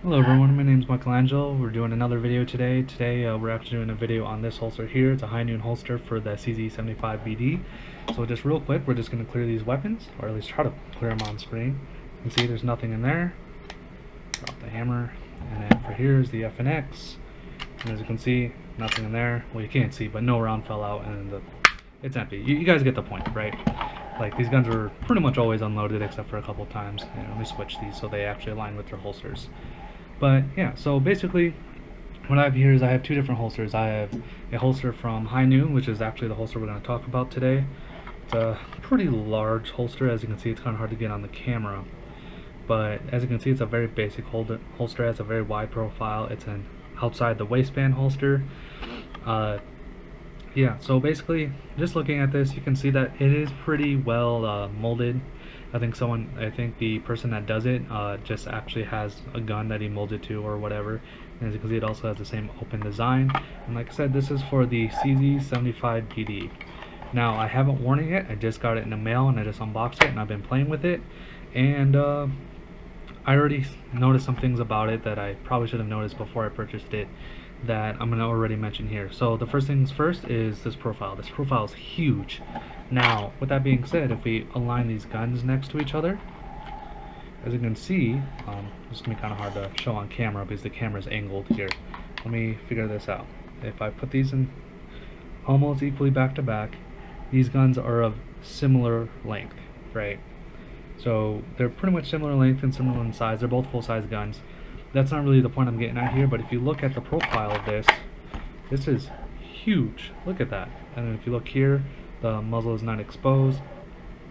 Hello everyone, my name is Michael. We're doing another video today. We're actually doing a video on this holster here. It's a high noon holster for the CZ75BD. So just real quick, we're just going to clear these weapons, or at least try to clear them on screen. You can see there's nothing in there. Drop the hammer. And then for here is the FNX. And as you can see, nothing in there. Well, you can't see, but no round fell out, and it's empty. You guys get the point, right? Like, these guns are pretty much always unloaded except for a couple times. And let me switch these so they actually align with their holsters. But yeah, so basically what I have here is I have two different holsters. I have a holster from High Noon, which is actually the holster we're going to talk about today. It's a pretty large holster. As you can see, it's kind of hard to get on the camera. But as you can see, it's a very basic holster. It has a very wide profile. It's an outside the waistband holster. Yeah, so basically, just looking at this, you can see that it is pretty well molded. I think the person that does it just actually has a gun that he molded to or whatever. And as you can see, it also has the same open design. And like I said, this is for the CZ75BD. Now, I haven't worn it yet. I just got it in the mail and I just unboxed it and I've been playing with it. And I already noticed some things about it that I probably should have noticed before I purchased it that I'm going to already mention here. So the first things first is this profile. This profile is huge. Now, with that being said, if we align these guns next to each other, as you can see, this is going to be kind of hard to show on camera because the camera is angled here. Let me figure this out. If I put these in almost equally back to back, these guns are of similar length, right? So they're pretty much similar length and similar in size. They're both full-size guns. That's not really the point I'm getting at here, but if you look at the profile of this, this is huge. Look at that. And then if you look here, the muzzle is not exposed.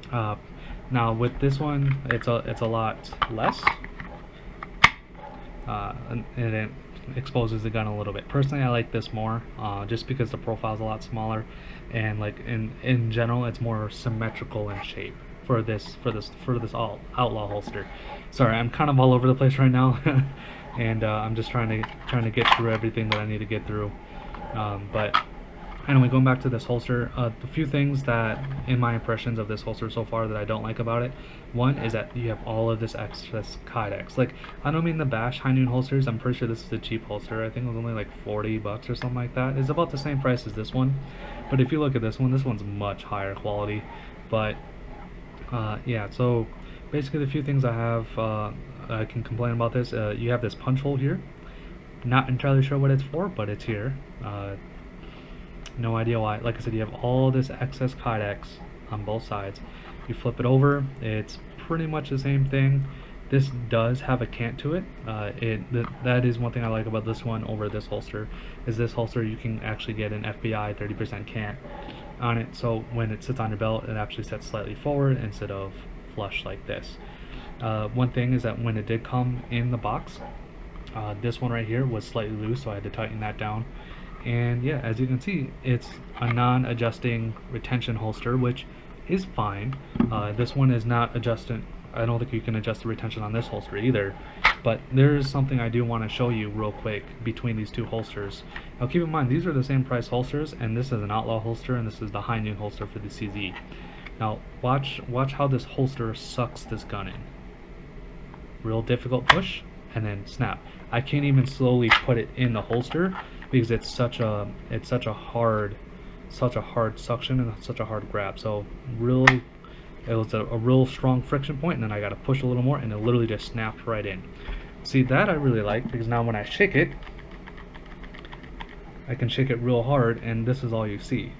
Now with this one, it's a lot less, and it exposes the gun a little bit. Personally, I like this more, just because the profile is a lot smaller, and like in general, it's more symmetrical in shape for this outlaw holster. Sorry, I'm kind of all over the place right now, and I'm just trying to get through everything that I need to get through. But anyway, going back to this holster, the few things that, in my impressions of this holster so far, that I don't like about it, one is that you have all of this excess kydex. Like, I don't mean the bash High Noon holsters. I'm pretty sure this is a cheap holster. I think it was only like 40 bucks or something like that. It's about the same price as this one, but if you look at this one's much higher quality. But yeah, so basically the few things I have, I can complain about this. You have this punch hole here. Not entirely sure what it's for, but it's here. No idea why. Like I said, you have all this excess kydex on both sides. You flip it over, it's pretty much the same thing. This does have a cant to it. That is one thing I like about this one over this holster. Is this holster you can actually get an FBI 30% cant on it, so when it sits on your belt, it actually sets slightly forward instead of flush like this. One thing is that when it did come in the box, this one right here was slightly loose, so I had to tighten that down. And yeah, as you can see, it's a non-adjusting retention holster, which is fine. This one is not adjusting. I don't think you can adjust the retention on this holster either, but there is something I do want to show you real quick between these two holsters. Now keep in mind, these are the same price holsters, and this is an outlaw holster and this is the High Noon holster for the CZ. Now watch how this holster sucks this gun in. Real difficult push and then snap. I can't even slowly put it in the holster because it's such a hard suction and such a hard grab. So really, it was a real strong friction point, and then I got to push a little more and it literally just snapped right in. See, that I really like, because now when I shake it, I can shake it real hard and this is all you see.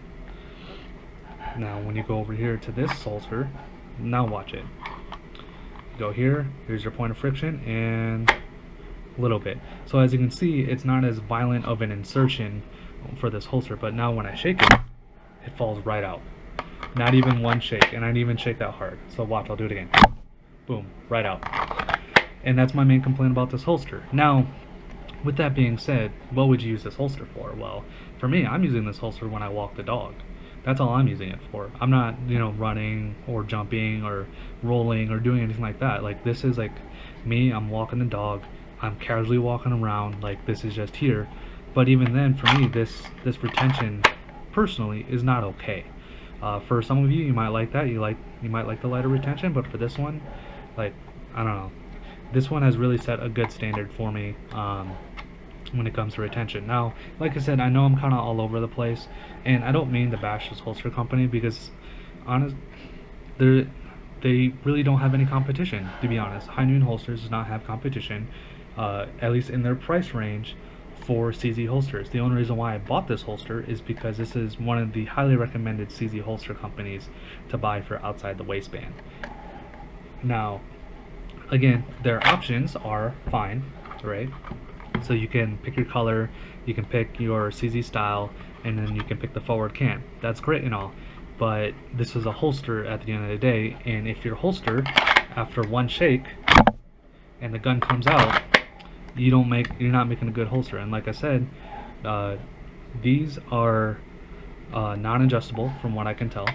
Now when you go over here to this holster, now watch it. Go here, here's your point of friction, and a little bit. So as you can see, it's not as violent of an insertion for this holster, but now when I shake it, it falls right out. Not even one shake, and I didn't even shake that hard. So watch, I'll do it again. Boom, right out. And that's my main complaint about this holster. Now, with that being said, what would you use this holster for? Well, for me, I'm using this holster when I walk the dog. That's all I'm using it for. I'm not, running or jumping or rolling or doing anything like that. Like, this is like me, I'm walking the dog, I'm casually walking around, like this is just here. But even then, for me, this retention personally is not okay. For some of you, you might like that. You might like the lighter retention, but for this one, like, I don't know. this one has really set a good standard for me when it comes to retention. Now, like I said, I know I'm kind of all over the place, and I don't mean to bash this holster company, because honest, they really don't have any competition, to be honest. High Noon Holsters does not have competition, at least in their price range, for CZ holsters. The only reason why I bought this holster is because this is one of the highly recommended CZ holster companies to buy for outside the waistband. Now, again, their options are fine, right? So you can pick your color, you can pick your CZ style, and then you can pick the forward cam. That's great and all, but this is a holster at the end of the day, and if your holster, after one shake and the gun comes out, you're not making a good holster. And like I said, these are non-adjustable from what I can tell.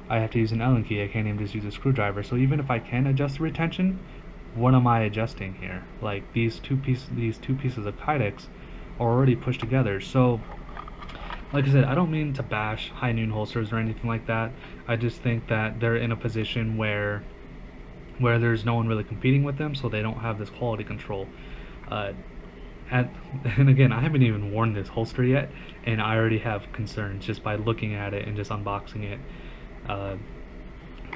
I have to use an Allen key, I can't even just use a screwdriver. So even if I can adjust the retention, what am I adjusting here? Like, these two pieces of Kydex are already pushed together. So like I said, I don't mean to bash High Noon holsters or anything like that. I just think that they're in a position where there's no one really competing with them, so they don't have this quality control. And again, I haven't even worn this holster yet, and I already have concerns just by looking at it and just unboxing it.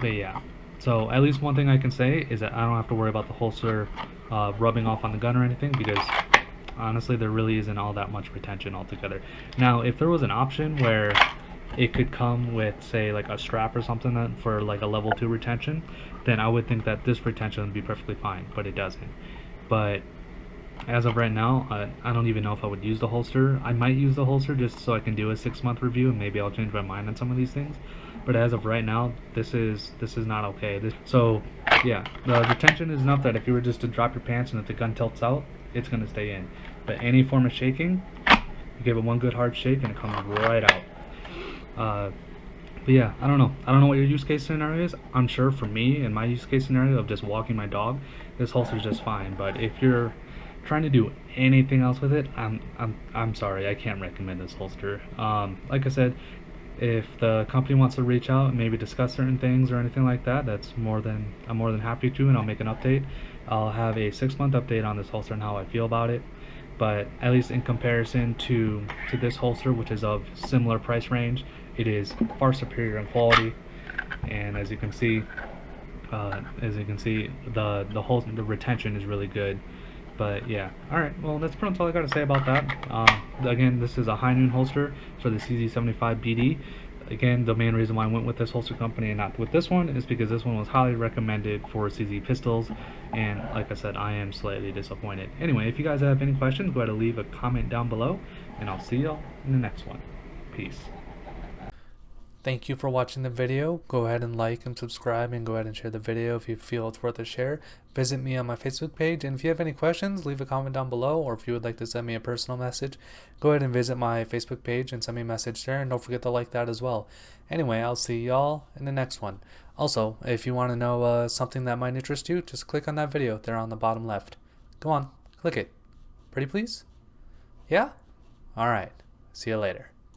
But yeah, so at least one thing I can say is that I don't have to worry about the holster rubbing off on the gun or anything, because honestly there really isn't all that much retention altogether. Now, if there was an option where it could come with, say, like a strap or something that for like a level 2 retention, then I would think that this retention would be perfectly fine, but it doesn't. But as of right now, I don't even know if I would use the holster. I might use the holster just so I can do a 6-month review, and maybe I'll change my mind on some of these things. But as of right now, this is not okay. So yeah, the retention is enough that if you were just to drop your pants and if the gun tilts out, it's going to stay in. But any form of shaking, you give it one good hard shake and it comes right out. But yeah, I don't know what your use case scenario is. I'm sure for me, in my use case scenario of just walking my dog, this holster is just fine. But if you're trying to do anything else with it, I'm sorry, I can't recommend this holster. Like I said, if the company wants to reach out and maybe discuss certain things or anything like that, I'm more than happy to, and I'll make an update. I'll have a 6-month update on this holster and how I feel about it. But at least in comparison to this holster, which is of similar price range, it is far superior in quality. And as you can see, the retention is really good. But yeah, alright, well, that's pretty much all I got to say about that. Again, this is a High Noon holster for the CZ75 BD. Again, the main reason why I went with this holster company and not with this one is because this one was highly recommended for CZ pistols, and like I said, I am slightly disappointed. Anyway, if you guys have any questions, go ahead and leave a comment down below, and I'll see y'all in the next one. Peace. Thank you for watching the video. Go ahead and like and subscribe, and go ahead and share the video if you feel it's worth a share. Visit me on my Facebook page, and if you have any questions, leave a comment down below, or if you would like to send me a personal message, go ahead and visit my Facebook page and send me a message there, and don't forget to like that as well. Anyway, I'll see y'all in the next one. Also, if you want to know something that might interest you, just click on that video there on the bottom left. Go on, click it. Pretty please? Yeah? Alright. See you later.